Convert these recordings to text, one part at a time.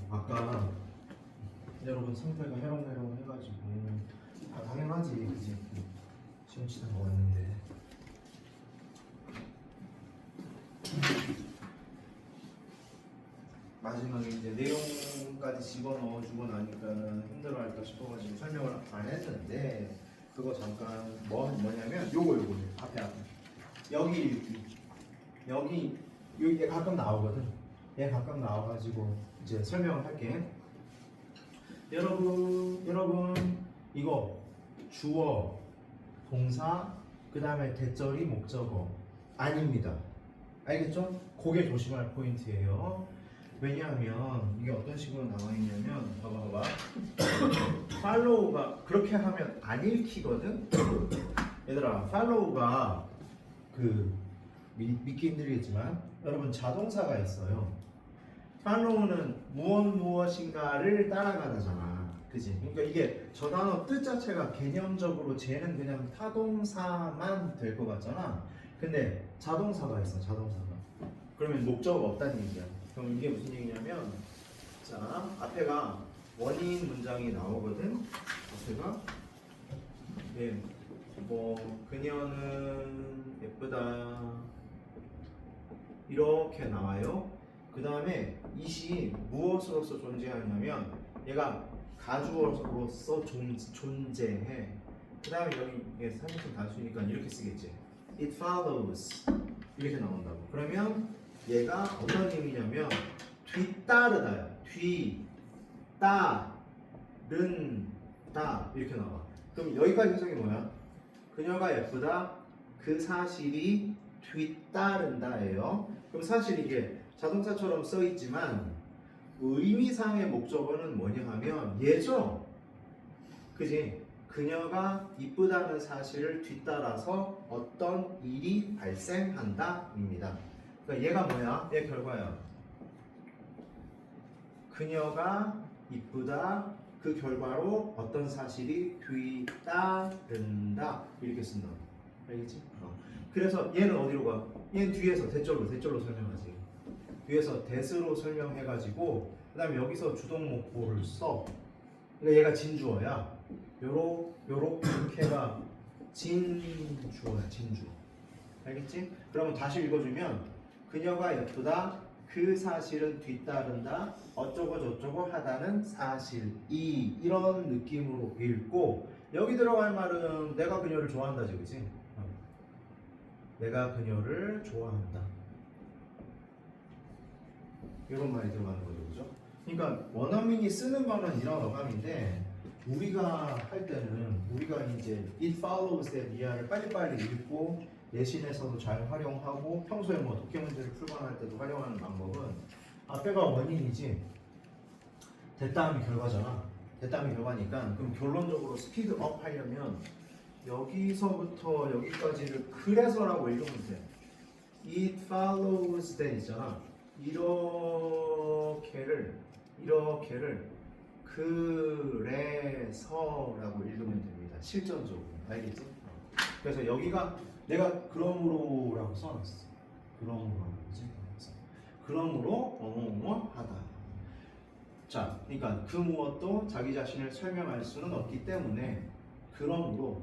아까 여러분 상태가 해롱해롱 해가지고 당연하지, 그지? 시험 치다가 왔는데 마지막에 이제 내용까지 집어넣어주고 나니까는 힘들어할까 싶어가지고 설명을 안 했는데 그거 잠깐 뭐냐면 요거 앞에 여기 얘 가끔 나오거든. 얘 가끔 나와가지고 이제 설명을 할게. 여러분 이거 주어, 동사, 그 다음에 대절이 목적어 아닙니다. 알겠죠? 그게 조심할 포인트예요. 왜냐하면 이게 어떤 식으로 나와 있냐면 봐봐 follow가 그렇게 하면 안 읽히거든. 얘들아 follow가 믿기 힘들겠지만 여러분 자동사가 있어요. follow는 무엇인가를 따라가다잖아, 그지? 그러니까 이게 저 단어 뜻 자체가 개념적으로 쟤는 그냥 타동사만 될 것 같잖아. 근데 자동사가 있어, 자동사가. 그러면 목적어가 없다는 얘기야. 그럼 이게 무슨 얘기냐면, 자 앞에가 원인 문장이 나오거든. 앞에가 그녀는 예쁘다 이렇게 나와요. 그 다음에 이시 무엇으로서 존재하냐면 얘가 가주어로서 존재해. 그 다음에 여기 사실상 단수니까 이렇게 쓰겠지. It follows 이렇게 나온다고. 그러면 얘가 어떤 의미냐면 뒤따르다야. 뒤따른다 이렇게 나와. 그럼 여기까지 해석이 뭐야? 그녀가 예쁘다 그 사실이 뒤따른다예요. 그럼 사실 이게 자동차처럼 써 있지만 의미상의 목적어는 뭐냐 하면 얘죠. 그지? 그녀가 이쁘다는 사실을 뒤따라서 어떤 일이 발생한다입니다. 그러니까 얘가 뭐야? 얘 결과야. 그녀가 이쁘다 그 결과로 어떤 사실이 뒤따른다 이렇게 쓴다. 알겠지? 그래서 얘는 어디로 가? 얘는 뒤에서 대절로 설명하지. 뒤에서 대스로 설명해가지고 그 다음에 여기서 주동목보를 써. 그러니까 얘가 진주어야. 요렇게가 진주어야, 진주어. 알겠지? 그러면 다시 읽어주면 그녀가 예쁘다 그 사실은 뒤따른다 어쩌고 저쩌고 하다는 사실이 이런 느낌으로 읽고 여기 들어갈 말은 내가 그녀를 좋아한다지, 그치? 내가 그녀를 좋아한다 이런 말이 들어가는 거죠, 그죠? 그러니까 원어민이 쓰는 거는 이런 어감인데 우리가 할 때는 우리가 이제 it follows that 이하를 빨리빨리 읽고 내신에서도 잘 활용하고 평소에 뭐 독해 문제를 풀거나 할 때도 활용하는 방법은 앞에가 원인이지 됐다음이 결과잖아. 됐다음이 결과니까 그럼 결론적으로 스피드업 하려면 여기서부터 여기까지를 그래서라고 읽으면 돼. It follows that 있잖아. 이렇게를 그래서라고 읽으면 됩니다. 실전적으로. 알겠지? 그래서 여기가 내가 그러므로라고 써놨어. 그러므로라고 그지? 그러므로 어머어머 하다. 자, 그러니까 그 무엇도 자기 자신을 설명할 수는 없기 때문에 그러므로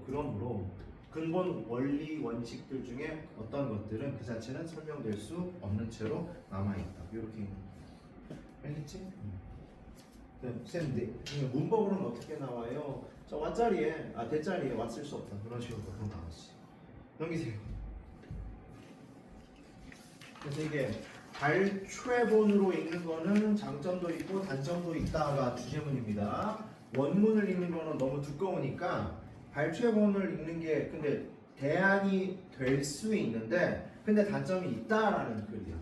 근본 원리 원칙들 중에 어떤 것들은 그 자체는 설명될 수 없는 채로 남아있다. 이렇게 알겠지? 쌤, 문법으로는 어떻게 나와요? 저 왓자리에 대자리에 왓 쓸 수 없다. 그런 식으로 그런 나왔지. 넘기세요. 그래서 이게 발췌본으로 읽는 거는 장점도 있고 단점도 있다가 주제문입니다. 원문을 읽는 거는 너무 두꺼우니까 발췌본을 읽는 게 근데 대안이 될 수 있는데 근데 단점이 있다라는 글이야.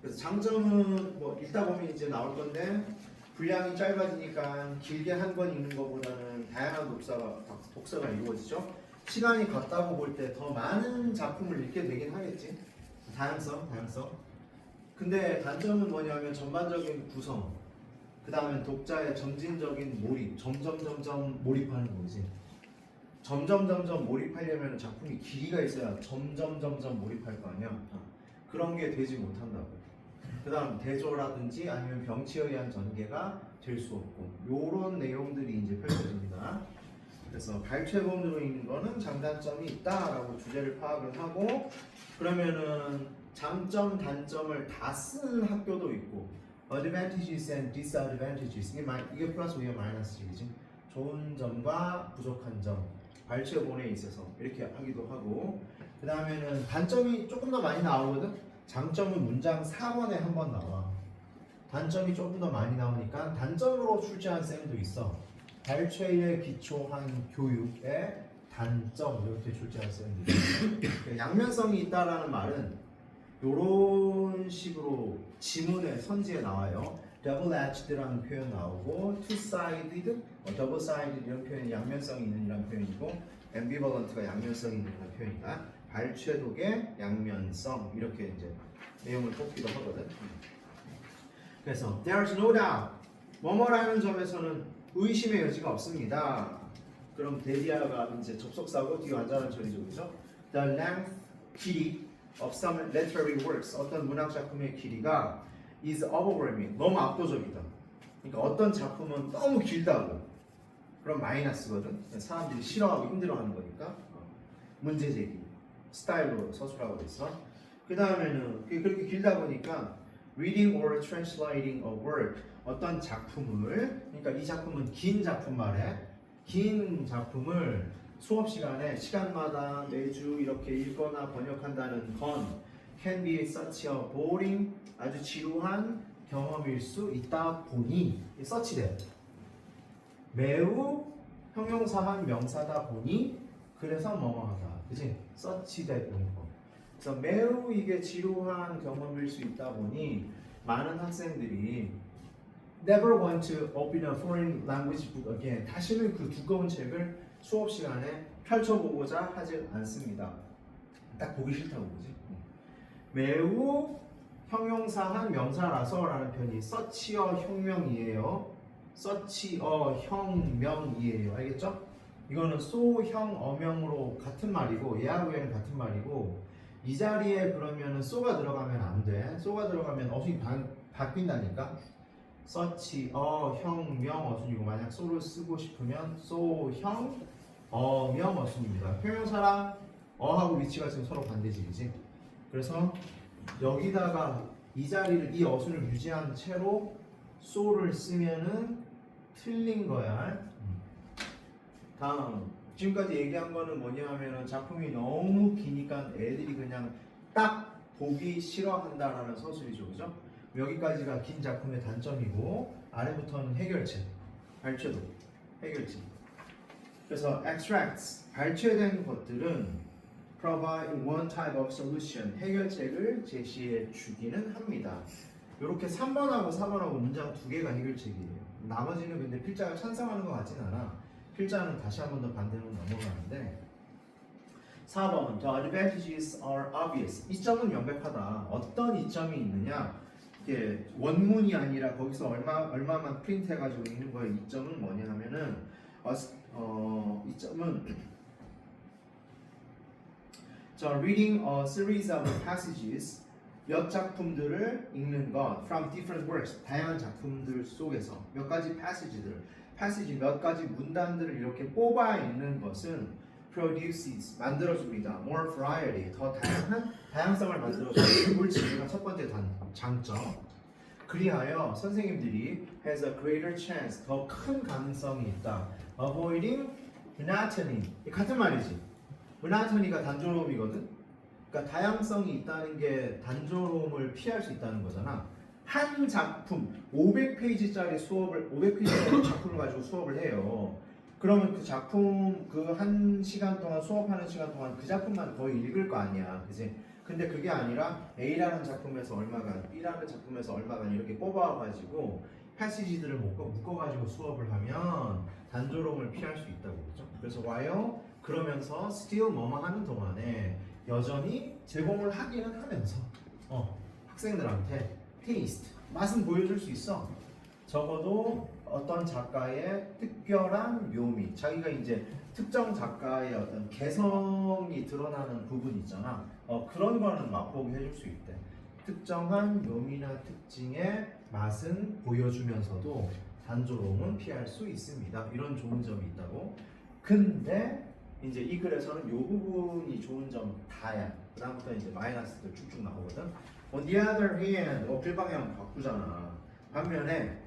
그래서 장점은 뭐 읽다 보면 이제 나올 건데 분량이 짧아지니까 길게 한 권 읽는 것보다는 다양한 독서가 이루어지죠. 시간이 갔다고 볼 때 더 많은 작품을 읽게 되긴 하겠지. 다양성. 근데 단점은 뭐냐면 전반적인 구성, 그 다음에 독자의 점진적인 몰입, 점점 몰입하는 거지. 점점 몰입하려면 작품이 길이가 있어야 점점 몰입할 거 아니야. 그런 게 되지 못한다고. 그 다음 대조라든지 아니면 병치에 의한 전개가 될 수 없고 요런 내용들이 이제 펼쳐집니다. 그래서 발췌본으로 읽는 거는 장단점이 있다라고 주제를 파악을 하고 그러면은 장점, 단점을 다 쓰는 학교도 있고 advantages and disadvantages 이게 플러스이게 마이너스이지 좋은 점과 부족한 점 발췌본에 있어서 이렇게 하기도 하고 그 다음에는 단점이 조금 더 많이 나오거든. 장점은 문장 4번에 한 번 나와. 단점이 조금 더 많이 나오니까 단점으로 출제한 쌤도 있어. 발췌에 기초한 교육의 단점 이렇게 출제한 쌤도 있어. 양면성이 있다라는 말은 이런 식으로 지문의 선지에 나와요. double-edged라는 표현 나오고 two-sided, double-sided 이런 표현이 양면성이 있는 이런 표현이고 ambivalent가 양면성이 있는 이런 표현이다. 발췌독의 양면성 이렇게 이제 내용을 뽑기도 하거든. 그래서 there's no doubt 뭐뭐라는 점에서는 의심의 여지가 없습니다. 그럼 데디아가 이제 접속사고 뒤에 완전한 처리죠, 그죠? The length 길이 of some literary works 어떤 문학 작품의 길이가 is overwhelming 너무 압도적이다. 그러니까 어떤 작품은 너무 길다고 그럼 마이너스거든. 사람들이 싫어하고 힘들어하는 거니까 문제 제기 스타일로 서술하고 있어. 그 다음에는 그렇게 길다 보니까 reading or translating a work 어떤 작품을 그러니까 이 작품은 긴 작품 말해 긴 작품을 수업 시간에 시간마다 매주 이렇게 읽거나 번역한다는 건 can be such a boring 아주 지루한 경험일 수 있다 보니 서치돼 매우 형용사한 명사다 보니 그래서 뭐뭐하다 그치? 서치돼 보는 거 그래서 매우 이게 지루한 경험일 수 있다 보니 많은 학생들이 never want to open a foreign language book again 다시는 그 두꺼운 책을 수업 시간에 펼쳐보고자 하지 않습니다. 딱 보기 싫다고 보지. 매우 형용사한 명사라서라는 표현이 such a 혁명이에요. such a 혁명이에요. 알겠죠? 이거는 so, 형, 어명으로 같은 말이고 얘하고 얘는 같은 말이고 이 자리에 그러면은 so가 들어가면 안 돼. so가 들어가면 어순이 바뀐다니까. such a 혁명 어순이고 만약 so를 쓰고 싶으면 so, 형, 어명 어순입니다. 형용사랑 어하고 위치가 지금 서로 반대지이지. 그래서 여기다가 이 자리를 이 어순을 유지한 채로 so를 쓰면은 틀린 거야. 다음 지금까지 얘기한 거는 뭐냐면은 작품이 너무 기니까 애들이 그냥 딱 보기 싫어한다라는 서술이죠, 그죠? 여기까지가 긴 작품의 단점이고 아래부터는 해결책, 발췌도 해결책. 그래서 extracts 발췌된 것들은 provide one type of solution 해결책을 제시해 주기는 합니다. 이렇게 3번하고 4번하고 문장 두 개가 해결책이에요. 나머지는 근데 필자가 찬성하는 것 같진 않아. 필자는 다시 한 번 더 반대로 넘어가는데 4번 The advantages are obvious 이 점은 명백하다. 어떤 이점이 있느냐 이게 원문이 아니라 거기서 얼마만 프린트 해가지고 있는 거예요. 이 점은 뭐냐 하면은 이 점은 So reading a series of passages 몇 작품들을 읽는 것 from different works 다양한 작품들 속에서 몇 가지 passage 몇 가지 문단들을 이렇게 뽑아 읽는 것은 produces 만들어줍니다. more variety 더 다양성을 만들어줍니다. 옳지. 첫 번째 장점. 그리하여 선생님들이 has a greater chance 더 큰 가능성이 있다. avoiding monotony 같은 말이지. monotony가 단조로움이거든. 그러니까 다양성이 있다는 게 단조로움을 피할 수 있다는 거잖아. 한 작품 500페이지짜리 수업을 500페이지짜리 작품을 가지고 수업을 해요. 그러면 그 작품 그 한 시간 동안 수업하는 시간 동안 그 작품만 거의 읽을 거 아니야, 그지? 근데 그게 아니라 A라는 작품에서 얼마간, B라는 작품에서 얼마간 이렇게 뽑아가지고 패시지들을 묶어가지고 수업을 하면 단조로움을 피할 수 있다고 그러죠. 그래서 와요. 그러면서 still 뭐뭐 하는 동안에 여전히 제공을 하기는 하면서 학생들한테 테이스트 맛은 보여줄 수 있어. 적어도 어떤 작가의 특별한 묘미, 자기가 이제 특정 작가의 어떤 개성이 드러나는 부분 있잖아. 그런 거는 맛보게 해줄 수 있대. 특정한 묘미나 특징의 맛은 보여주면서도 단조로움은 피할 수 있습니다. 이런 좋은 점이 있다고. 근데 이제 이 글에서는 이 부분이 좋은 점 다야. 그다음부터 이제 마이너스도 쭉쭉 나오거든. On the other hand, 글방향 바꾸잖아. 반면에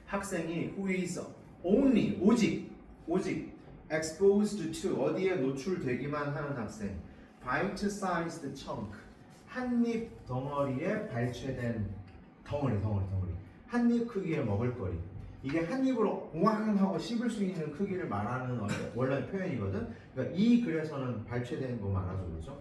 학생이 who is only 오직 exposed to 어디에 노출되기만 하는 학생 bite-sized chunk 한입 덩어리에 발췌된 덩어리 한입 크기의 먹을거리 이게 한 입으로 우왕 하고 씹을 수 있는 크기를 말하는 원래 표현이거든. 그러니까 이 글에서는 발췌된 거 말하죠, 그렇죠?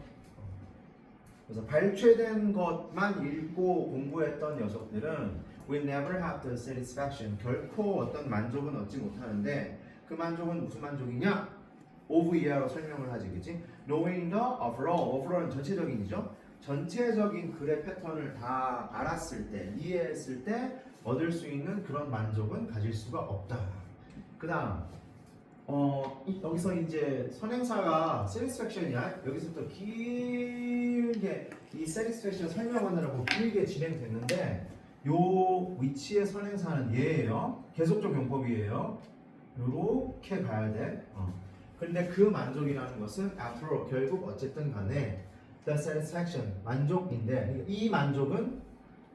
그래서 발췌된 것만 읽고 공부했던 녀석들은 will never have the satisfaction 결코 어떤 만족은 얻지 못하는데 그 만족은 무슨 만족이냐? of 이하로 설명을 하지, 그치? knowing the overall은 전체적인이죠. 전체적인 글의 패턴을 다 알았을 때, 이해했을 때 얻을 수 있는 그런 만족은 가질 수가 없다. 그 다음 여기서 이제 선행사가 satisfaction이야. 여기서부터 길게 이 satisfaction 설명하느라고 길게 진행됐는데 요 위치의 선행사는 얘예요. 계속적 용법이에요. 요렇게 가야 돼. 근데 그 만족이라는 것은 앞으로 결국 어쨌든 간에 the satisfaction 만족인데 이 만족은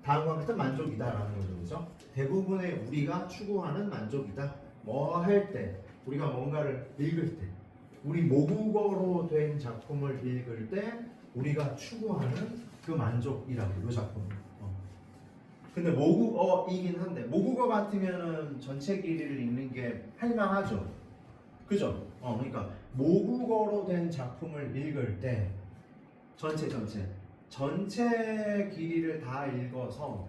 다음과 같은 만족이다라는 거죠, 그렇죠? 대부분의 우리가 추구하는 만족이다. 뭐 할 때, 우리가 뭔가를 읽을 때, 우리 모국어로 된 작품을 읽을 때 우리가 추구하는 그 만족이라고 이 작품. 근데 모국어이긴 한데 모국어 같으면은 전체 길이를 읽는 게 할만하죠, 그죠? 그러니까 모국어로 된 작품을 읽을 때 전체 길이를 다 읽어서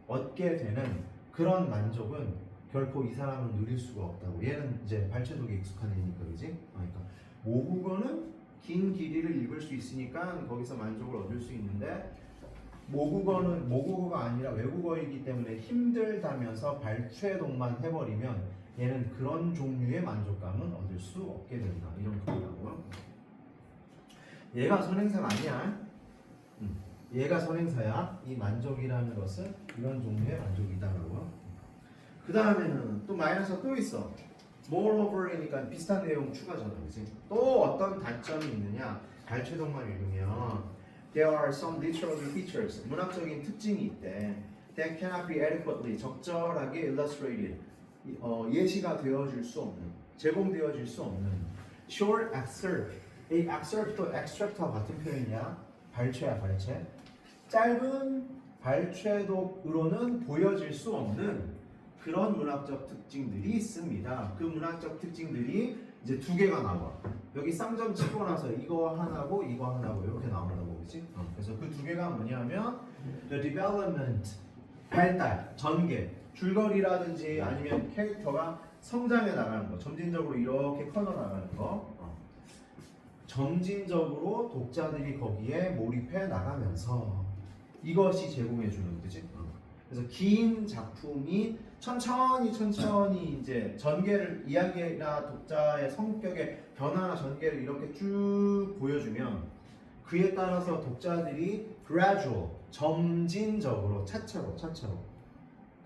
얻게 되는 그런 만족은 결코 이 사람은 누릴 수가 없다고. 얘는 이제 발췌독에 익숙한 애니까, 그지? 그러니까 모국어는 긴 길이를 읽을 수 있으니까 거기서 만족을 얻을 수 있는데 모국어는 모국어가 아니라 외국어이기 때문에 힘들다면서 발췌독만 해버리면 얘는 그런 종류의 만족감은 얻을 수 없게 된다. 이런 거라고요. 얘가 선행사가 아니야. 얘가 선행사야. 이 만족이라는 것은 이런 종류의 만족이다라고요. 그 다음에는 또 마이너스가 또 있어. moreover이니까 비슷한 내용 추가잖아, 그치? 또 어떤 단점이 있느냐? 발췌독만 읽으면 there are some literary features 문학적인 특징이 있대. that cannot be adequately 적절하게 illustrated 예시가 되어질 수 없는, 제공되어질 수 없는 short excerpt. 이 excerpt도 extract와 같은 표현이야. 발췌야, 발췌. 짧은 발췌독으로는 보여질 수 없는 그런 문학적 특징들이 있습니다. 그 문학적 특징들이 이제 두 개가 나와. 여기 쌍점 치고 나서 이거 하나고 이거 하나고 이렇게 나온다고, 그렇지? 그래서 그 두 개가 뭐냐면 the development 발달, 전개, 줄거리라든지 아니면 캐릭터가 성장해 나가는 거, 점진적으로 이렇게 커져 나가는 거. 점진적으로 독자들이 거기에 몰입해 나가면서 이것이 제공해 주는 거지. 그래서 긴 작품이 천천히 이제 전개를 이야기나 독자의 성격의 변화나 전개를 이렇게 쭉 보여주면 그에 따라서 독자들이 gradual 점진적으로 차차로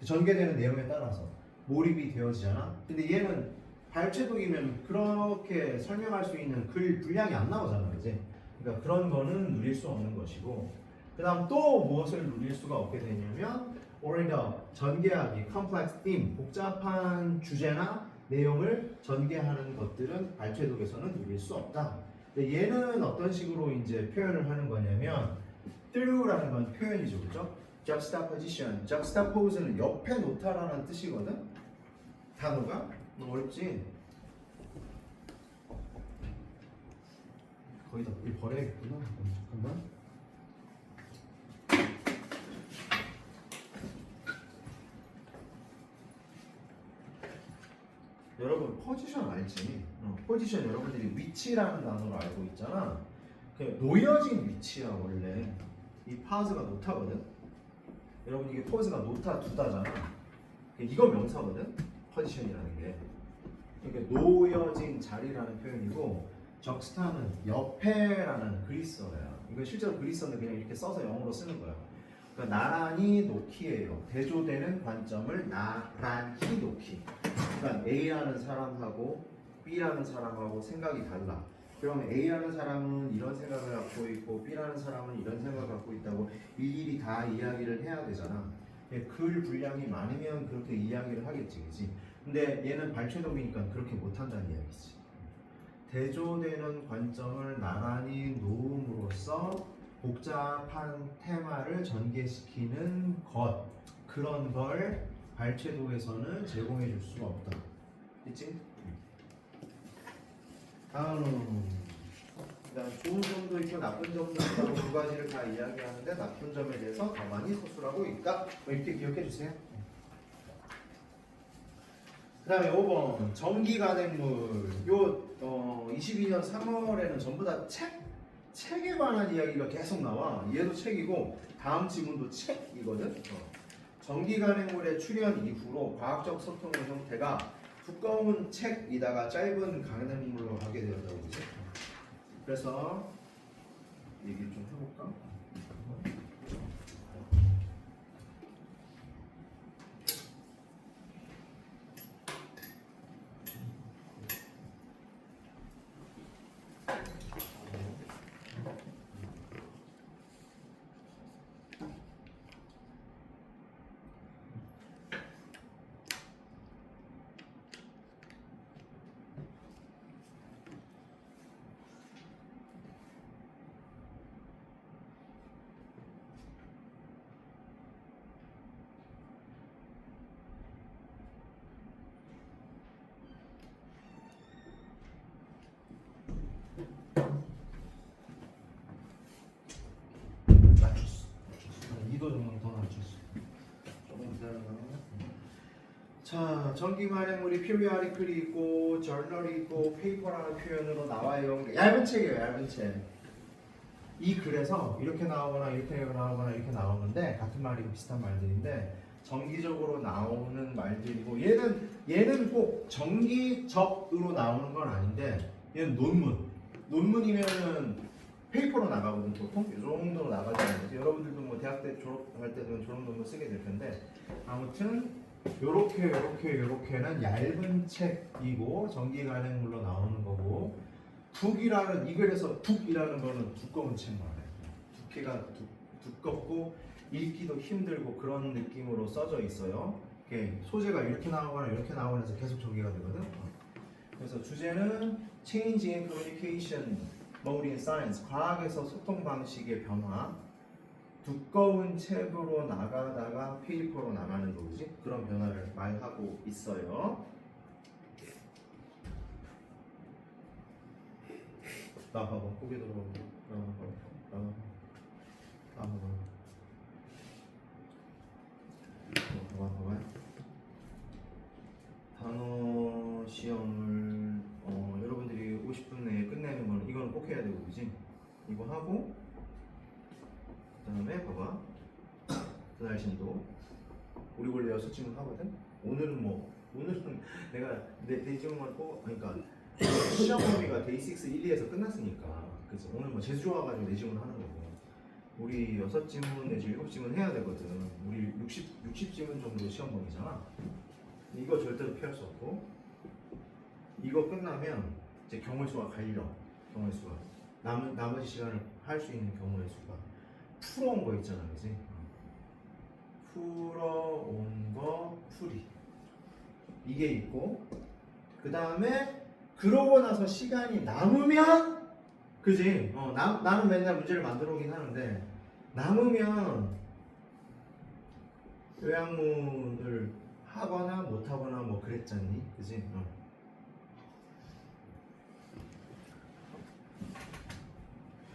전개되는 내용에 따라서 몰입이 되어지잖아. 근데 얘는 발췌독이면 그렇게 설명할 수 있는 글 분량이 안 나오잖아, 그지? 그러니까 그런 거는 누릴 수 없는 것이고, 그다음 또 무엇을 누릴 수가 없게 되냐면 오히려 전개하기, complex theme, 복잡한 주제나 내용을 전개하는 것들은 발췌독에서는 누릴 수 없다. 근데 얘는 어떤 식으로 이제 표현을 하는 거냐면 through라는 건 표현이죠, 그렇죠? juxtaposition, juxtapose는 옆에 놓다라는 뜻이거든. 단어가 너무 어렵지? 거의 다 버려야겠구나. 잠깐만. 여러분 포지션 알지? 포지션 여러분들이 위치라는 단어로 알고 있잖아. 놓여진 위치야 원래. 이 파즈가 노타거든. 여러분 이게 포즈가 노타 두다잖아. 이거 명사거든. 포지션이라는 게. 그러니까 놓여진 자리라는 표현이고 적스타는 옆에라는 그리스어야. 이거 실제로 글이 썼는데 그냥 이렇게 써서 영어로 쓰는 거야. 그러니까 나란히 놓기예요. 대조되는 관점을 나란히 놓기. 그러니까 A라는 사람하고 B라는 사람하고 생각이 달라. 그럼 A라는 사람은 이런 생각을 갖고 있고 B라는 사람은 이런 생각을 갖고 있다고 일일이 다 이야기를 해야 되잖아. 글 분량이 많으면 그렇게 이야기를 하겠지, 그치? 근데 얘는 발췌도이니까 그렇게 못한다는 이야기지. 대조되는 관점을 나란히 놓음으로써 복잡한 테마를 전개시키는 것, 그런 걸 발췌도에서는 제공해 줄 수가 없다. 있지? 다음, 그다음 좋은 점도 있고 나쁜 점도 있다고 두 가지를 다 이야기하는데 나쁜 점에 대해서 가만히 서술하고 있다. 뭐 이렇게 기억해 주세요. 그 다음에 5번 전기간행물. 22년 3월에는 전부 다 책에 관한 이야기가 계속 나와. 얘도 책이고 다음 지문도 책이거든. 전기간행물의 출현 이후로 과학적 소통의 형태가 두꺼운 책이다가 짧은 간행물로 가게 되었다고 그러지. 그래서 얘기 좀 해볼까? 낮췄어. 2도 정도 더 낮췄어. 조금 기다려봐. 자, 전기간행물이 피리아리클이 있고 저널이 있고 페이퍼라는 표현으로 나와요. 얇은 책이에요, 얇은 책. 이 글에서 이렇게 나오거나 이렇게 나오거나 이렇게 나오는데 같은 말이고 비슷한 말들인데 정기적으로 나오는 말들이고 얘는 꼭 정기적으로 나오는 건 아닌데 얘는 논문이면은 페이퍼로 나가거든. 보통 이 정도로 나가잖아요. 여러분들도 뭐 대학 때 졸업할 때도 저런 논문 쓰게 될 텐데 아무튼 요렇게는 얇은 책이고 전기간행물로 나오는 거고 북이라는 이 글에서 북이라는 거는 두꺼운 책 말이에요. 두께가 두껍고 읽기도 힘들고 그런 느낌으로 써져 있어요. 이렇게 소재가 이렇게 나오거나 이렇게 나오거나 해서 계속 전개가 되거든. 그래서 주제는 Change in Communication Mode in Science, 과학에서 소통 방식의 변화. 두꺼운 책으로 나가다가 페이퍼로 나가는 거지. 그런 변화를 말하고 있어요. 나 봐봐. 고개 들어봐. 나 봐봐. 단어 시험을 여러분들이 50분 내에 끝내는 거는 이거는 꼭 해야 되고, 그지? 이거 하고 그 다음에 봐봐. 그날신도 우리 원래 6질문 하거든? 오늘은 내가 내 질문만 그러니까 시험 범위가 데이 6, 1, 2에서 끝났으니까 그래서 오늘 뭐 재수 좋아가지고 내 질문 하는 거고 우리 6질문 내지 7질문 해야 되거든. 우리 60질문 정도 시험 범위잖아. 이거 절대로 피할 수 없고 이거 끝나면 이제 경우의 수가 갈려. 경우의 수가 나머지 시간을 할 수 있는 경우의 수가 풀어온 거 있잖아, 그지? 풀어온 거 풀이 이게 있고 그 다음에 그러고 나서 시간이 남으면 그지? 나는 맨날 문제를 만들어 오긴 하는데 남으면 요약문을 하거나 못하거나 뭐 그랬잖니, 그지?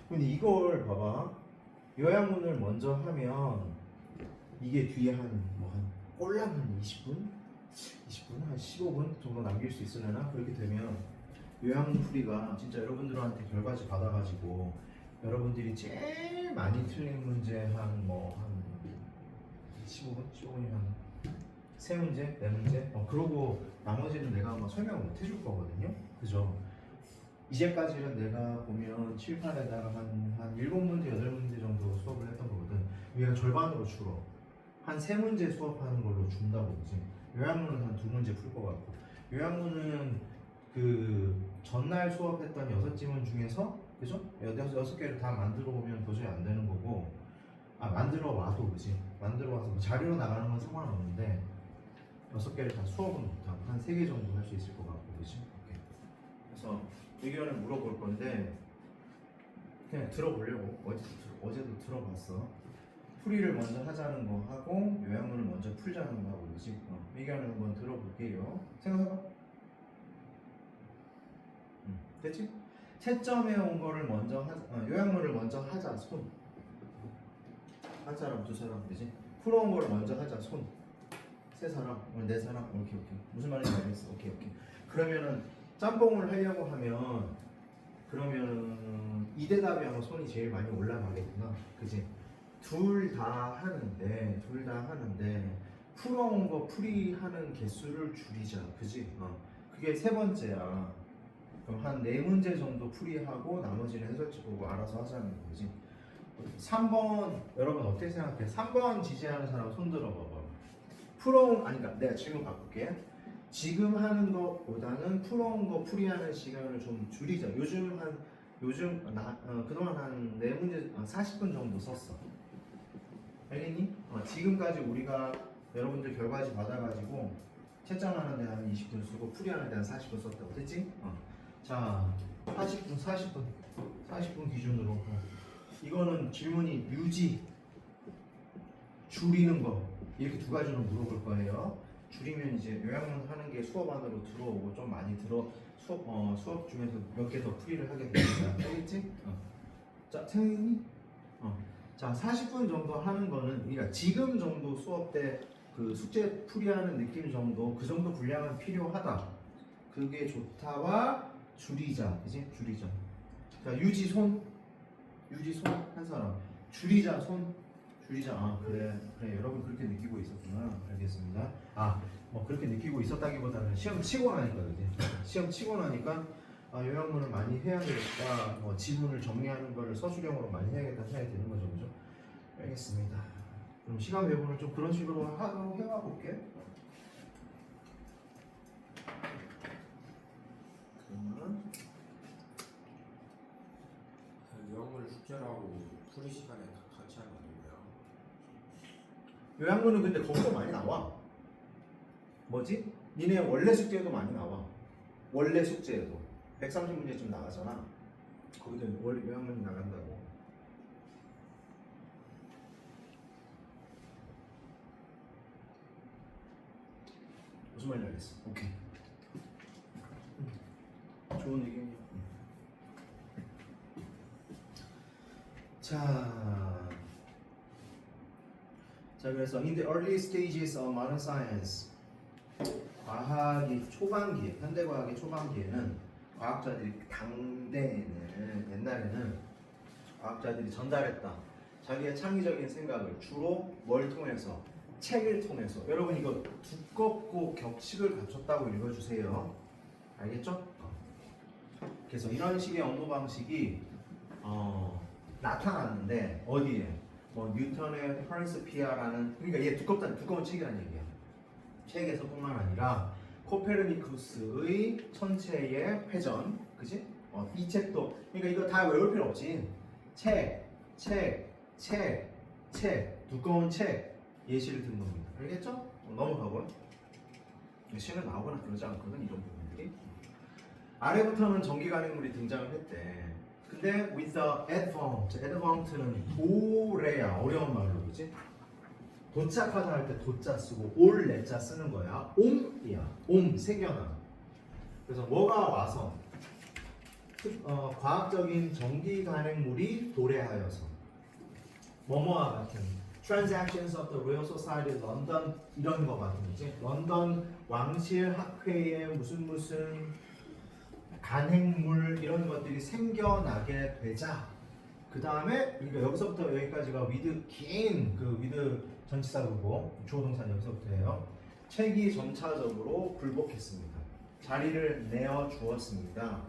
근데 이걸 봐봐. 요약문을 먼저 하면 이게 뒤에 한 꼴랑 한 20분? 한 15분 정도 남길 수 있으려나? 그렇게 되면 요약문 풀이가 진짜 여러분들한테 결과지 받아가지고 여러분들이 제일 많이 틀린 문제 한 15분이면 한 3문제? 4문제? 그러고 나머지는 내가 설명을 못 해줄 거거든요. 그죠? 이제까지는 내가 보면 칠판에다가 한 7문제, 8문제 정도 수업을 했던 거거든. 얘가 절반으로 줄어. 한 3문제 수업하는 걸로 준다고 그지. 요약문은 한 2문제 풀 것 같고. 요약문은 그 전날 수업했던 6지문 중에서 그죠? 6개를 다 만들어 오면 도저히 안 되는 거고, 만들어 와도 그지. 만들어 와서 뭐 자료로 나가는 건 상관없는데 6개를 다 수업은 못하고 한 3개 정도 할 수 있을 것 같고 그지. 오케이. 그래서 의견을 물어볼 건데 그냥 들어보려고. 어제도 들어봤어. 풀이를 먼저 하자는 거 하고 요약문을 먼저 풀자는 거 하고 그지. 의견을 한번 들어볼게요. 생각해봐. 됐지? 채점해 온 거를 먼저 요약문을 먼저 하자. 손. 한 사람, 두 사람 되지? 풀어온 거를 먼저 하자. 손. 세 사람, 네 사람. 오케이. 무슨 말인지 알겠어. 오케이. 그러면은 짬뽕을 하려고 하면 그러면은 이대답이 아마 손이 제일 많이 올라가겠구나. 그지? 둘 다 하는데 풀어온 거 풀이하는 개수를 줄이자. 그지? 그게 3번째야. 그럼 한 4문제 정도 풀이하고 나머지는 해설지 보고 알아서 하자는 거지. 3번 여러분 어떻게 생각해? 3번 지지하는 사람 손 들어봐봐. 그러니까 내가 질문 바꿀게. 지금 하는 것보다는 풀어온 거 풀이하는 시간을 좀 줄이자. 그동안 한 4문제 40분 정도 썼어. 알겠니? 지금까지 우리가 여러분들 결과지 받아가지고 채점하는 데 한 20분 쓰고 풀이하는 데 한 40분 썼다고. 됐지? 자, 40분 기준으로. 이거는 질문이 유지, 줄이는 거 이렇게 2가지로 물어볼 거예요. 줄이면 이제 요약문 하는 게 수업 안으로 들어오고 좀 많이 수업 중에서 몇 개 더 풀이를 하게 됩니다. 알겠지? 자, 생각했니? 자, 40분 정도 하는 거는 그러니까 지금 정도 수업 때 그 숙제 풀이하는 느낌 정도 그 정도 분량은 필요하다. 그게 좋다와 줄이자, 그지? 줄이자. 자, 유지 손 한 사람. 줄이자 손. 줄이자. 그래 여러분 그렇게 느끼고 있었구나. 알겠습니다. 뭐 그렇게 느끼고 있었다기보다는 시험 치고 나니까 그지? 시험 치고 나니까 요약문을 많이 해야 되겠다. 뭐 지문을 정리하는 거를 서술형으로 많이 해야겠다 생각이 드는 거죠, 그죠? 알겠습니다. 그럼 시간 배분을 좀 그런 식으로 해와 볼게. 그러면 요약문을 숙제로 하고 풀이 시간에 같이 하는 거 아니고요? 요약문은 근데 거기서 많이 나와. 뭐지? 니네 원래 숙제에도 많이 나와. 원래 숙제에도 130문제쯤 나가잖아. 거기도 원래 요약문이 나간다고. 무슨 말인지 알겠어. 오케이. 좋은 의견이야. 자, 그래서 in the early stages of modern science, 과학의 초반기에, 현대과학의 초반기에는 과학자들이 당대에는 옛날에는 과학자들이 전달했다. 자기의 창의적인 생각을 주로 뭘 통해서? 책을 통해서. 여러분 이거 두껍고 격식을 갖췄다고 읽어주세요. 알겠죠? 그래서 이런 식의 업무 방식이 나타났는데 어디에? 뭐 뉴턴의 프린시피아라는, 그러니까 얘 두꺼운 책이라는 얘기야. 책에서뿐만 아니라 코페르니쿠스의 천체의 회전, 그지? 이 책도, 그러니까 이거 다 외울 필요 없지. 책, 두꺼운 책 예시를 든 겁니다. 알겠죠? 넘어가고요. 시는 나오거나 그러지 않거든 이런 부분들이. 아래부터는 전기 간행물이 등장을 했대. 근데 with the advent는 오래야. 어려운 말로, 그지? 도착하다 할 때 도자 쓰고 올 내자 쓰는 거야. 옴이야. 새겨놔. 그래서 뭐가 와서 과학적인 전기 간행물이 도래하여서 뭐뭐와 같은 Transactions of the Royal Society London 이런 거 같은 거지. 런던 왕실 학회에 무슨 간행물 이런 것들이 생겨나게 되자 그 다음에 그러니까 여기서부터 여기까지가 긴 위드 전치사구고 주어동사는 여기서부터예요. 책이 점차적으로 굴복했습니다. 자리를 내어 주었습니다.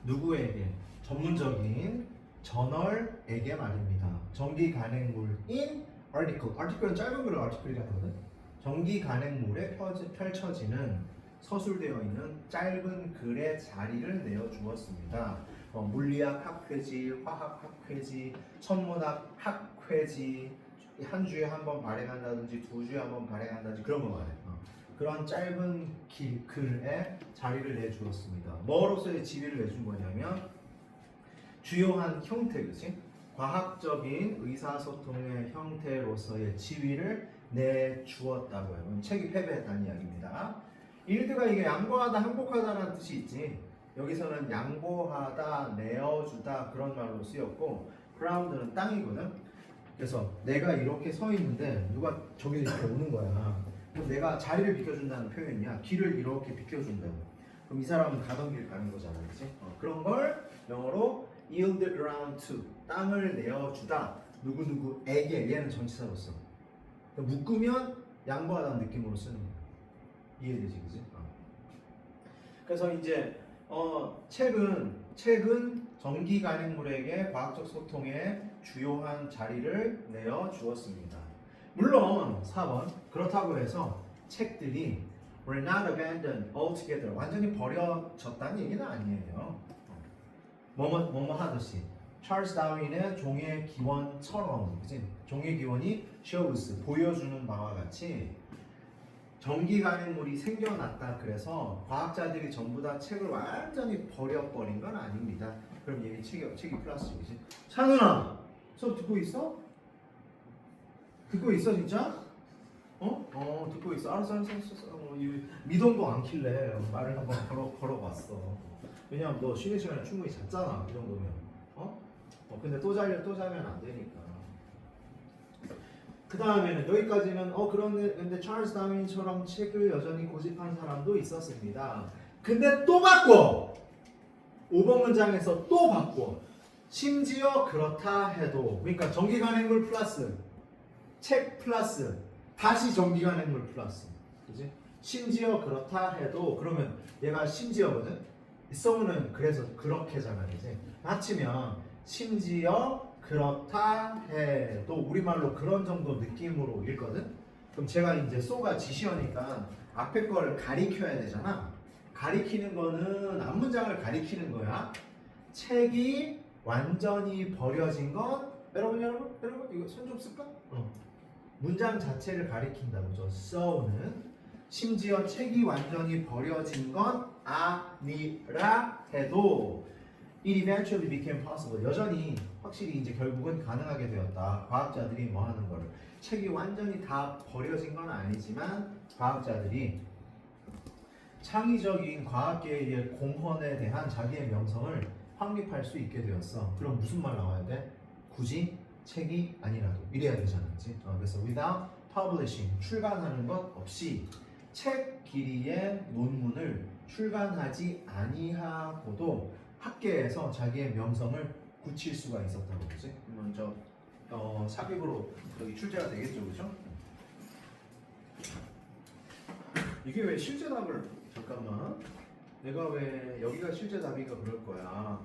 누구에게? 전문적인 저널에게 말입니다. 전기 간행물인 article. article은 짧은 글을 article이라고 하거든. 전기 간행물에 펼쳐지는 서술되어 있는 짧은 글의 자리를 내어 주었습니다. 물리학 학회지, 화학 학회지, 천문학 학회지, 한 주에 한 번 발행한다든지 두 주에 한 번 발행한다든지 그런 거 말해. 그런 짧은 글에 자리를 내주었습니다. 뭐로서의 지위를 내준 거냐면 주요한 형태, 그치? 과학적인 의사소통의 형태로서의 지위를 내주었다고요. 그럼 책이 패배했다는 이야기입니다. 일드가 이게 양보하다, 항복하다라는 뜻이 있지. 여기서는 양보하다, 내어주다 그런 말로 쓰였고 ground는 땅이거든. 그래서 내가 이렇게 서 있는데 누가 저기 이렇게 오는 거야. 그럼 내가 자리를 비켜준다는 표현이야. 길을 이렇게 비켜준다고. 그럼 이 사람은 가던 길 가는 거잖아, 그렇지? 그런 걸 영어로 yield the ground to, 땅을 내어주다. 누구누구에게, 얘는 전치사로 써. 그러니까 묶으면 양보하다는 느낌으로 쓰는 거야. 이해되지, 그지? 그래서 이제 책은 전기 간행물에게 과학적 소통에 주요한 자리를 내어 주었습니다. 물론 4번 그렇다고 해서 책들이 were not abandoned altogether 완전히 버려졌다는 얘기는 아니에요. 뭐뭐 하듯이 찰스 다윈의 종의 기원처럼, 그치? 종의 기원이 shows 보여주는 바와 같이 전기 간행물이 생겨났다 그래서 과학자들이 전부 다 책을 완전히 버려버린 건 아닙니다. 그럼 얘는 책이 플러스이지. 찬우나 수업 듣고 있어? 듣고 있어 진짜? 듣고 있어. 알았어. 미동도 안 킬래. 말을 한번 걸어봤어. 왜냐면 너 쉬는 시간에 충분히 잤잖아. 이 정도면. 근데 또 자면 안 되니까. 그 다음에는 여기까지는 근데 찰스 다윈처럼 책을 여전히 고집한 사람도 있었습니다. 근데 또 바꿔. 5번 문장에서 또 바꿔. 심지어 그렇다 해도, 그러니까 전기 간행물 플러스 책 플러스 다시 전기 간행물 플러스, 그지? 심지어 그렇다 해도, 그러면 얘가 심지어거든. so는 그래서 그렇게잖아, 그지? 합치면 심지어 그렇다 해도 우리말로 그런 정도 느낌으로 읽거든. 그럼 제가 이제 so가 지시어니까 앞에 거를 가리켜야 되잖아. 가리키는 거는 앞문장을 가리키는 거야. 책이 완전히 버려진 건 여러분 이거 손 좀 쓸까? 문장 자체를 가리킨다고죠. so는 심지어 책이 완전히 버려진 건 아니라 해도 it eventually became possible. 여전히 확실히 이제 결국은 가능하게 되었다. 과학자들이 뭐 하는 거를 책이 완전히 다 버려진 건 아니지만 과학자들이 창의적인 과학계의 공헌에 대한 자기의 명성을 확립할 수 있게 되었어. 그럼 무슨 말 나와야 돼? 굳이 책이 아니라도 이래야 되잖아, 그렇지? 그래서 without publishing 출간하는 것 없이 책 길이의 논문을 출간하지 아니하고도 학계에서 자기의 명성을 굳힐 수가 있었다고, 그렇지? 먼저 삽입으로 여기 출제가 되겠죠, 그렇죠? 이게 왜 실제 답을 잠깐만. 내가 왜 여기가 실제 답인가 그럴 거야.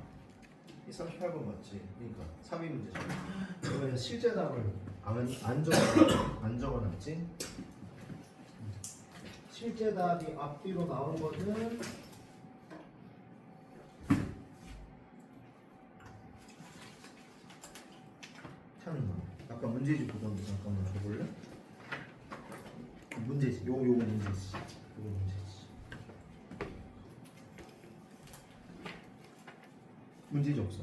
이 38번 맞지? 그러니까 3위 문제잖아. 내가 왜 실제 답을 안 적어놨지? 실제 답이 앞뒤로 나오거든. 참나. 아까 문제집 보던데 잠깐만 줘볼래? 문제집. 요거 문제지. 요거 문제지. 문제지 없어?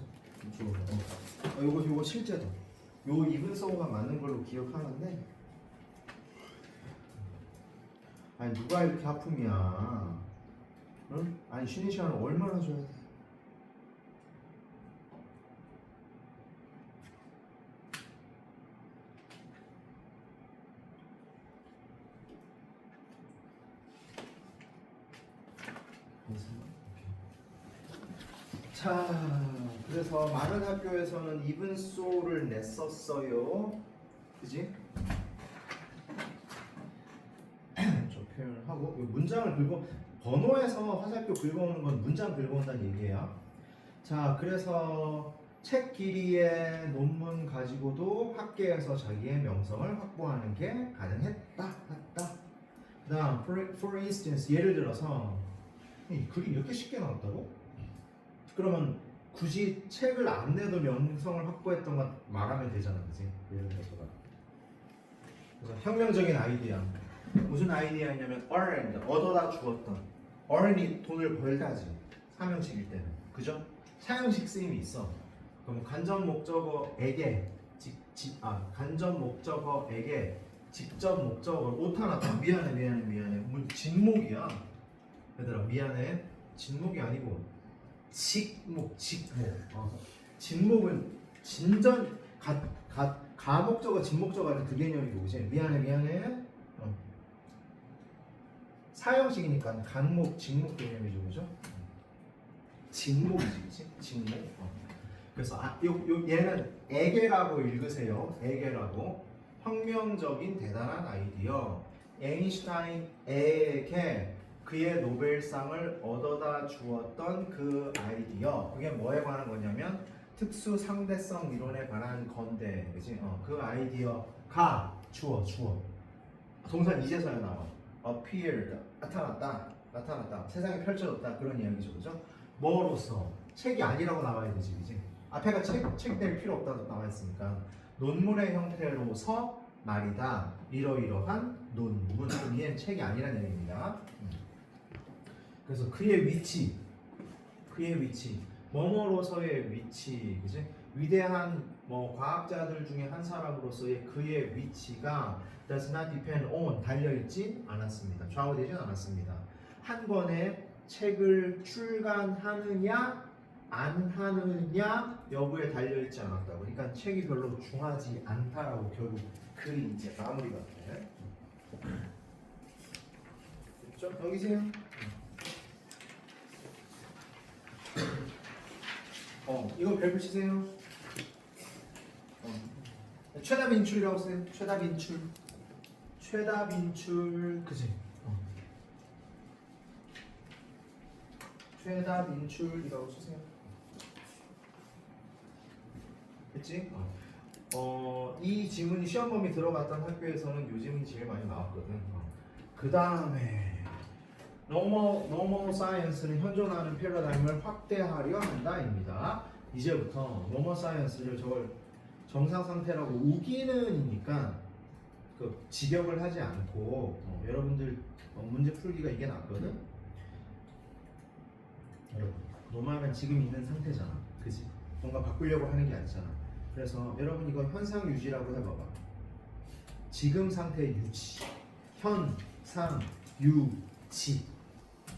요거 실제다. 요 이분서가 맞는 걸로 기억하는데, 아니 누가 이렇게 아픔이야? 응? 아니 쉬는 시간을 얼마나 줘야 돼? 자, 그래서 많은 학교에서는 이분소를 냈었어요. 그지? 저 표현을 하고 문장을 긁어, 번호에서 화살표 긁어오는 건 문장 긁어온다는 얘기예요. 자, 그래서 책 길이의 논문 가지고도 학계에서 자기의 명성을 확보하는 게 가능했다. 했다. 그다음 for instance 예를 들어서 이 글이 이렇게 쉽게 나왔다고? 그러면 굳이 책을 안 내도 명성을 확보했던 건 말하면 되잖아, 그지? 예를 들어서가. 그래서 혁명적인 아이디어. 무슨 아이디어냐면 earned, 얻어다 주었던. earn이 돈을 벌다지. 사명식일 때는, 그죠? 사형식 쓰임이 있어. 그럼 간접 목적어에게 간접 목적어에게 직접 목적어를 오타 나타. 미안해. 뭐 진목이야. 얘들아 미안해. 진목이 아니고 직목. 진목은 진전 가목적어 진목적어는 그 개념이고, 그지? 미안해. 사형식이니까 간목 직목 개념이죠, 그죠? 직목이지, 그치? 직목. 그래서 얘는 에게라고 읽으세요. 에게라고. 혁명적인 대단한 아이디어. 에인슈타인에게 그의 노벨상을 얻어다 주었던 그 아이디어. 그게 뭐에 관한 거냐면 특수 상대성 이론에 관한 건데, 그치? 그 아이디어가 주어. 동사 이제서야 나와. appeared, 나타났다. 세상에 펼쳐졌다. 그런 이야기죠, 그죠? 뭐로서? 책이 아니라고 나와야 되지, 그지? 앞에가 책 될 필요 없다고 나와 있으니까 논문의 형태로서 말이다. 이러이러한 논문. 그럼 얘는 책이 아니라는 얘기입니다. 그래서 그의 위치, 뭐뭐로서의 위치, 그지? 위대한 뭐 과학자들 중에 한 사람으로서의 그의 위치가 does not depend on 달려있지 않았습니다. 좌우되진 않았습니다. 한 권의 책을 출간하느냐 안 하느냐 여부에 달려있지 않았다고. 그러니까 책이 별로 중하지 않다라고 결국 글이 이제 마무리가 돼. 됐죠? 여기세요. 이거 별표 치세요. 최다 빈출이라고 쓰세요. 최다 빈출, 그지? 최다 빈출이라고 쓰세요. 됐지? 이 지문이 시험 범위 들어갔던 학교에서는 이 지문이 제일 많이 나왔거든. 그 다음에 normal science는 현존하는 패러다임을 확대하려 한다입니다. 이제부터 normal science를 저걸 정상 상태라고 우기는이니까 그 직역을 하지 않고 여러분들 문제 풀기가 이게 낫거든. 여러분 노말은 지금 있는 상태잖아, 그지? 뭔가 바꾸려고 하는 게 아니잖아. 그래서 여러분 이거 현상 유지라고 해봐봐. 지금 상태 유지, 현상 유지.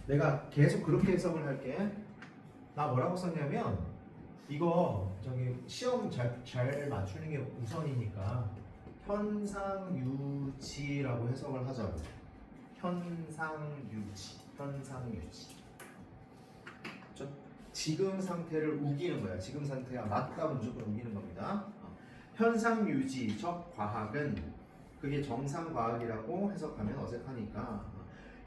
내가 계속 그렇게 해석을 할게. 나 뭐라고 썼냐면 이거 저기 시험 잘 맞추는 게 우선이니까 현상 유지라고 해석을 하자고. 현상 유지. 지금 상태를 우기는 거야. 지금 상태가 맞다 무조건 우기는 겁니다. 현상 유지적 과학은 그게 정상 과학이라고 해석하면 어색하니까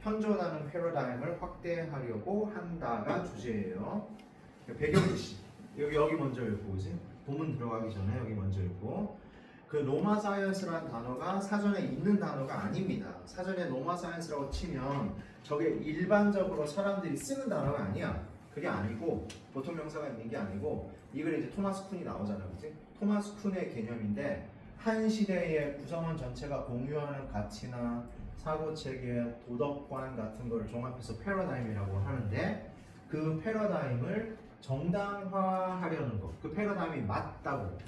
현존하는 패러다임을 확대하려고 한다가 주제예요. 배경 지시. 여기 먼저 읽고, 그지? 본문 들어가기 전에 여기 먼저 읽고. 그 로마 사이언스라는 단어가 사전에 있는 단어가 아닙니다. 사전에 로마 사이언스라고 치면 저게 일반적으로 사람들이 쓰는 단어가 아니야. 그게 아니고 보통 명사가 있는 게 아니고 이 글에 이제 토마스 쿤이 나오잖아, 그지? 토마스 쿤의 개념인데 한 시대의 구성원 전체가 공유하는 가치나 사고 체계, 도덕관 같은 걸 종합해서 패러다임이라고 하는데 그 패러다임을 정당화하려는 것, 그 패러다임이 맞다고,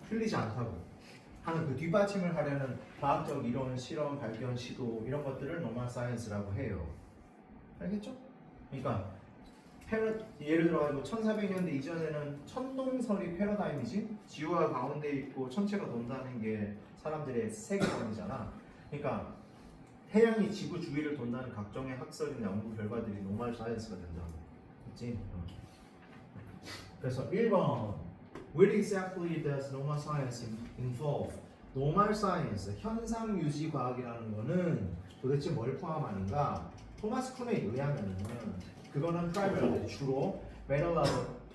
틀리지 않다고 하는 그 뒷받침을 하려는 과학적 이론, 실험, 발견, 시도 이런 것들을 노멀 사이언스라고 해요. 알겠죠? 그러니까 예를 들어가지고 1400년대 이전에는 천동설이 패러다임이지, 지구가 가운데 있고 천체가 돈다는 게 사람들의 세계관이잖아. 그러니까 태양이 지구 주위를 돈다는 각종의 학설이나 연구 결과들이 노멀 사이언스가 된다고. 그치? 그래서 1번 What exactly does normal science involve? normal science, 현상 유지 과학이라는 거는 도대체 뭘 포함하는가? 토마스 쿤에 의하면은 그거는 primarily 주로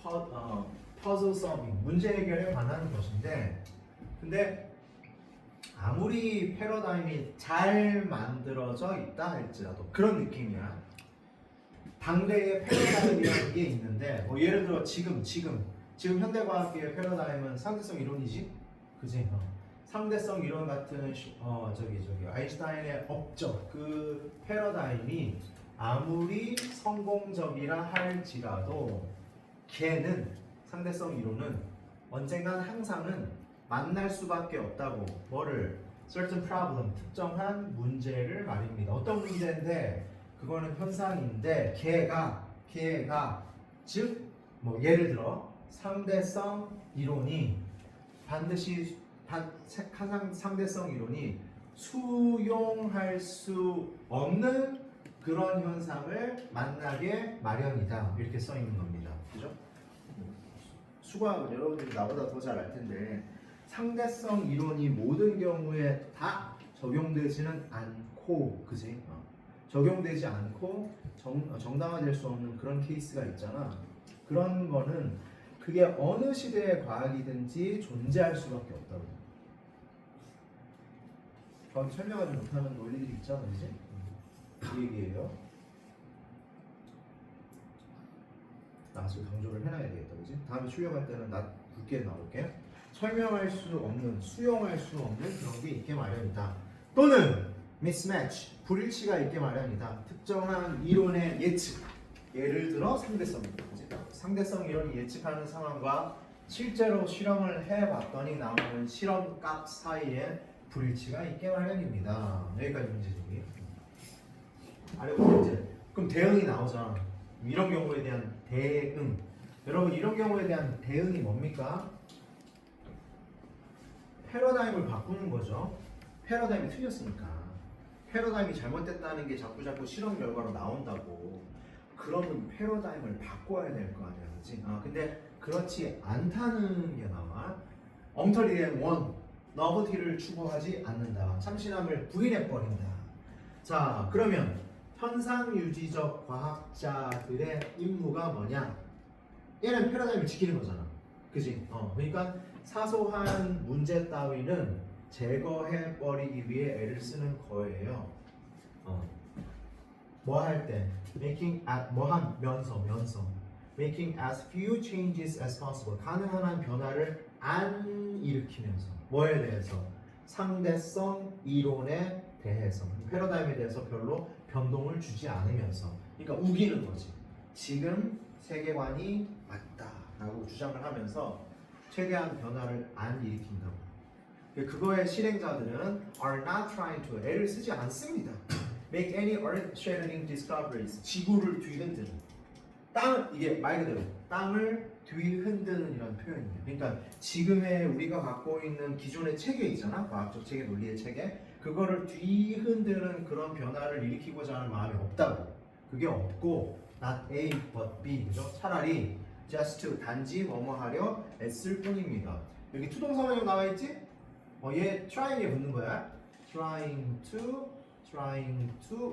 퍼즐 solving, 문제 해결에 관한 것인데, 근데 아무리 패러다임이 잘 만들어져 있다 할지라도 그런 느낌이야. 당대의 패러다임이라는 게 있는데, 뭐 예를 들어 지금 현대과학계의 패러다임은 상대성 이론이지, 그지? 상대성 이론 같은 저기 아인슈타인의 업적 그 패러다임이 아무리 성공적이라 할지라도 걔는 상대성 이론은 언젠간 항상은 만날 수밖에 없다고. 뭐를? certain problem, 특정한 문제를 말입니다. 어떤 문제인데 그거는 현상인데 걔가 즉 뭐 예를 들어 상대성 이론이 반드시 상대성 이론이 수용할 수 없는 그런 현상을 만나게 마련이다. 이렇게 써 있는 겁니다. 그죠? 수고하고 여러분들이 나보다 더 잘 알 텐데 상대성 이론이 모든 경우에 다 적용되지는 않고, 그지? 적용되지 않고 정당화될 수 없는 그런 케이스가 있잖아. 그런 거는 그게 어느 시대의 과학이든지 존재할 수밖에 없다고. 저한테 설명하지 못하는 논리들이 있잖아, 이제. 이 얘기예요. 나중에 강조를 해놔야 되겠다, 그지? 다음에 출력할 때는 나 굵게 나올게. 설명할 수 없는, 수용할 수 없는 그런 게 있게 마련이다. 또는 mismatch, 불일치가 있게 마련이다. 특정한 이론의 예측. 예를 들어 상대성 이론. 상대성 이론이 예측하는 상황과 실제로 실험을 해봤더니 나오는 실험 값 사이에 불일치가 있게 마련입니다. 여기까지 문제 제기. 아래 문제. 그럼 대응이 나오잖아. 이런 경우에 대한 대응. 여러분 이런 경우에 대한 대응이 뭡니까? 패러다임을 바꾸는 거죠. 패러다임이 틀렸으니까. 패러다임이 잘못됐다는 게 자꾸 실험 결과로 나온다고. 그러면 패러다임을 바꿔야 될 거 아니야, 그렇지? 근데 그렇지 않다는 게 나와. 엉터리 된 원, 너버티를 추구하지 않는다. 참신함을 부인해 버린다. 자, 그러면 현상 유지적 과학자들의 임무가 뭐냐? 얘는 패러다임을 지키는 거잖아, 그지? 그러니까 사소한 문제 따위는 제거해 버리기 위해 애를 쓰는 거예요. 뭐 할 때? 면서 making as few changes as possible, 가능한 한 변화를 안 일으키면서. 뭐에 대해서? 상대성 이론에 대해서, 패러다임에 대해서 별로 변동을 주지 않으면서. 그러니까 우기는 거지. 지금 세계관이 맞다라고 주장을 하면서 최대한 변화를 안 일으킨다고. 그거의 실행자들은 are not trying to, 애를 쓰지 않습니다. make any earth-shattering discoveries, 지구를 뒤흔드는. 이게 말 그대로 땅을 뒤흔드는 이런 표현이에요. 그러니까 지금의 우리가 갖고 있는 기존의 체계 있잖아, 과학적 체계, 논리의 체계, 그거를 뒤흔드는 그런 변화를 일으키고자 하는 마음이 없다고. 그게 없고 not A but B, 그죠? 차라리 just to, 단지 뭐뭐 하려 애쓸 뿐입니다. 여기 투동사원형 나와 있지? 얘 trying에 붙는 거야. trying to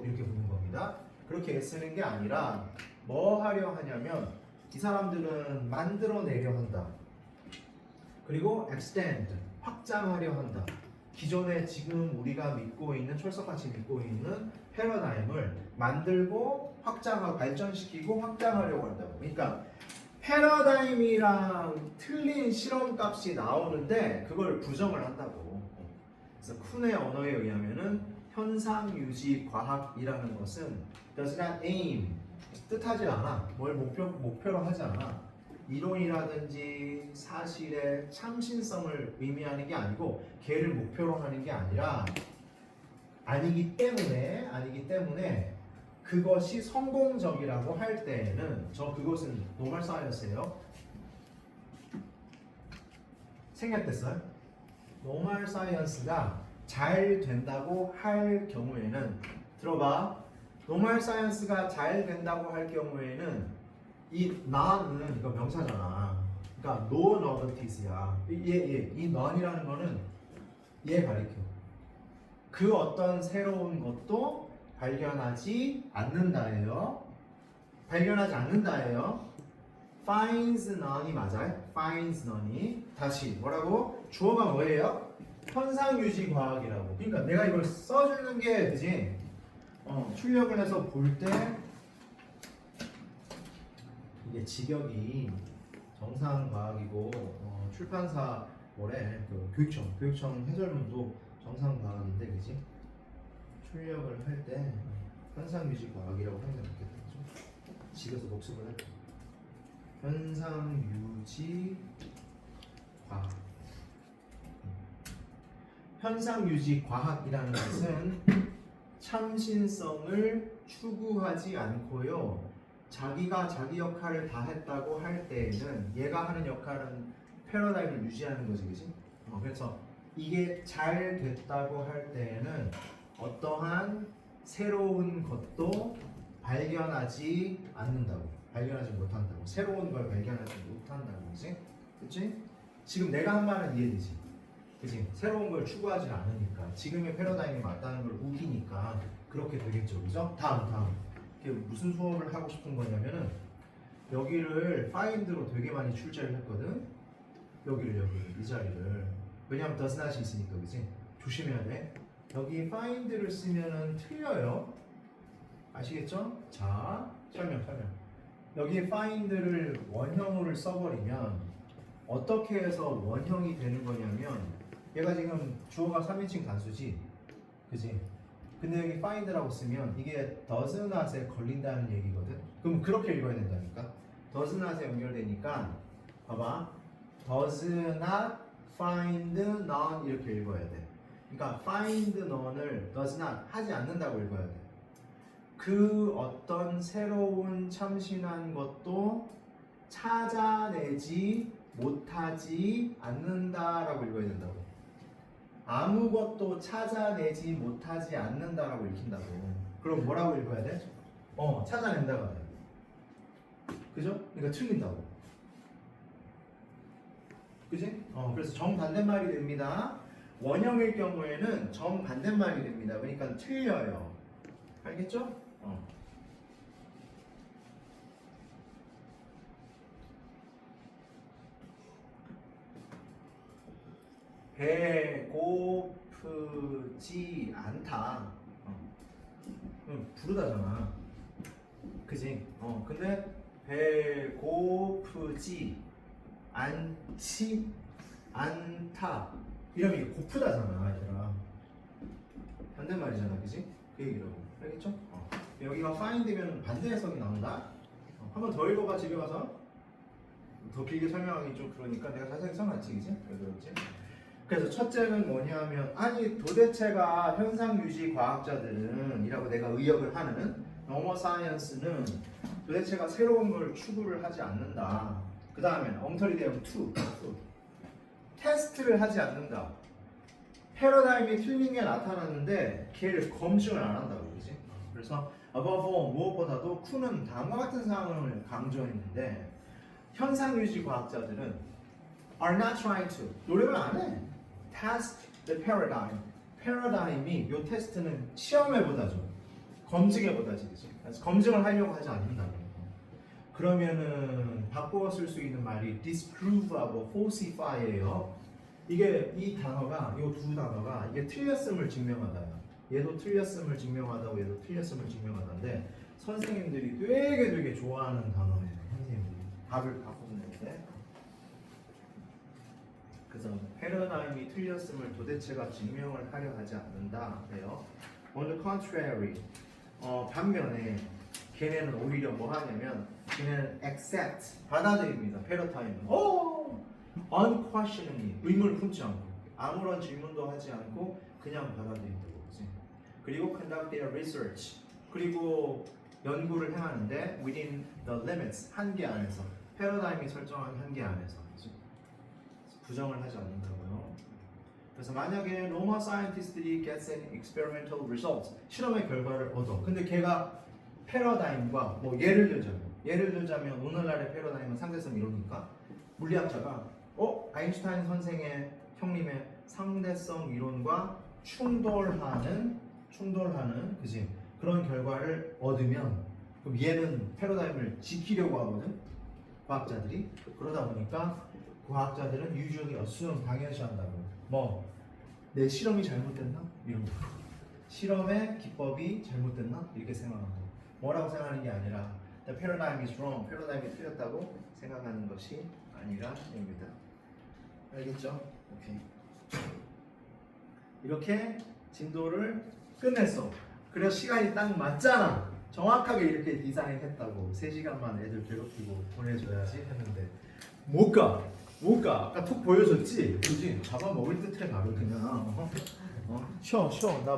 이렇게 붙는 겁니다. 그렇게 애쓰는 게 아니라 뭐 하려 하냐면 이 사람들은 만들어내려 한다. 그리고 extend, 확장하려 한다. 기존에 지금 우리가 믿고 있는, 철석같이 믿고 있는 패러다임을 만들고 확장하고 발전시키고 확장하려고 한다고. 그러니까 패러다임이랑 틀린 실험값이 나오는데 그걸 부정을 한다고. 그래서 쿤의 언어에 의하면은 현상 유지 과학이라는 것은 does not aim, 뜻하지 않아. 뭘 목표로 하지 않아. 이론이라든지 사실의 참신성을 의미하는 게 아니고 걔를 목표로 하는 게 아니라 아니기 때문에 그것이 성공적이라고 할 때에는 그것은 노멀 사이언스예요. 생략됐어요? 노멀 사이언스가 잘 된다고 할 경우에는, 들어봐. 노멀 사이언스가 잘 된다고 할 경우에는 이 none은 이거 명사잖아. 그러니까 no novelties야. 이 none이라는 거는 얘 가리켜. 그 어떤 새로운 것도 발견하지 않는다예요. finds none이 맞아요? finds none이. 다시 뭐라고? 주어가 뭐예요? 현상유지 과학이라고. 그러니까 내가 이걸 써주는 게 그지? 출력을 해서 볼 때 이게 직역이 정상과학이고 출판사 뭐래 그 교육청 해설문도 정상과학인데 그지? 출력을 할 때 현상유지 과학이라고 하는 게 낫겠죠? 집에서 복습을 할 때 현상유지 과학. 현상유지 과학이라는 것은 참신성을 추구하지 않고요. 자기가 자기 역할을 다 했다고 할 때에는 얘가 하는 역할은 패러다임을 유지하는 거지, 그지? 그래서 이게 잘 됐다고 할 때에는 어떠한 새로운 것도 발견하지 않는다고, 발견하지 못한다고, 새로운 걸 발견하지 못한다고, 그지? 그치? 지금 내가 한 말은 이해되지? 그지? 새로운 걸 추구하지 않으니까 지금의 패러다임이 맞다는 걸 우기니까 그렇게 되겠죠, 그죠? 다음. 이게 무슨 수업을 하고 싶은 거냐면은 여기를 find로 되게 많이 출제를 했거든. 여기를 이 자리를. 왜냐면 does not이 있으니까, 그지? 조심해야 돼. 여기 find를 쓰면은 틀려요. 아시겠죠? 자, 설명. 여기 find를 원형으로 써버리면 어떻게 해서 원형이 되는 거냐면 얘가 지금 주어가 3인칭 단수지, 그지? 근데 여기 find라고 쓰면 이게 does not에 걸린다는 얘기거든. 그럼 그렇게 읽어야 된다니까. does not에 연결되니까 봐봐, does not find none 이렇게 읽어야 돼. 그러니까 find none을 does not 하지 않는다고 읽어야 돼. 그 어떤 새로운 참신한 것도 찾아내지 못하지 않는다라고 읽어야 된다고. 아무것도 찾아내지 못하지 않는다라고 읽힌다고. 그럼 뭐라고 읽어야 돼? 찾아낸다가 돼. 그죠? 그러니까 틀린다고. 그지? 그래서 정반대말이 됩니다. 원형일 경우에는 정반대말이 됩니다. 그러니까 틀려요. 알겠죠? 배고프지 않다. 부르다잖아. 그지? 근데 배고프지 않지 않다. 이러면 이게 고프다잖아, 얘들아. 반대말이잖아, 그지? 그 얘기라고. 알겠죠? 여기가 find면 반대 해석이 나온다. 한번 더 읽어봐, 집에 가서. 더 길게 설명하기 좀 그러니까 내가 자세히 써놨지, 그지? 왜 그러지? 그래서 첫째는 뭐냐면, 아니 도대체가 현상유지 과학자들은 이라고 내가 의역을 하는 영어 사이언스는 도대체가 새로운 걸 추구를 하지 않는다. 그 다음에 엉터리 대응 2 테스트를 하지 않는다. 패러다임이 틀린 게 나타났는데 걔를 검증을 안 한다고, 그지? 그래서 above all 무엇보다도 쿠는 다음과 같은 사항을 강조했는데 현상유지 과학자들은 are not trying to 노력을 안 해. test the paradigm. 패러다임이 요 테스트는 시험해보다죠. 검증해보다지, 그지? 그래서 검증을 하려고 하지 않는다고. 그러면은 바꾸어 쓸 수 있는 말이 disprove하고 falsify예요. 이게 이 단어가, 이 두 단어가 이게 틀렸음을 증명하다야. 얘도 틀렸음을 증명하다고 얘도 틀렸음을 증명하다인데 선생님들이 되게 좋아하는 단어예요. 선생님들이 답을 바꾸는 때. 그래서 패러다임이 틀렸음을 도대체가 증명을 하려 하지 않는다 해요. On the contrary, 반면에 걔네는 오히려 뭐 하냐면 걔네는 accept, 받아들입니다. 패러다임은 unquestioningly, 의문을 품지 않고 아무런 질문도 하지 않고 그냥 받아들인다고, 그지? 그리고 conduct their research, 그리고 연구를 행하는데 within the limits, 한계 안에서, 패러다임이 설정한 한계 안에서, 그지? 부정을 하지 않는다고요. 그래서 만약에 로마 사이언티스트들이 gets an experimental result, 실험의 결과를 얻어. 근데 걔가 패러다임과 뭐 예를 들자면 오늘날의 패러다임은 상대성 이론이니까 물리학자가 아인슈타인 선생의 형님의 상대성 이론과 충돌하는 그지? 그런 결과를 얻으면 그럼 얘는 패러다임을 지키려고 하거든. 과학자들이. 그러다 보니까 과학자들은 usually assume 당연시한다고. 뭐 내 실험이 잘못됐나? 이런 거. 실험의 기법이 잘못됐나? 이렇게 생각하고. 뭐라고 생각하는 게 아니라 the paradigm is wrong. 패러다임이 틀렸다고 생각하는 것이 아니라입니다. 알겠죠? 오케이. 이렇게 진도를 끝냈어. 그래서 시간이 딱 맞잖아. 정확하게 이렇게 디자인했다고. 3시간만 애들 괴롭히고 보내줘야지 했는데 못 가. 아까 톡 보여줬지? 그지? 잡아먹을 듯해 나를 그냥. 쉬어. 나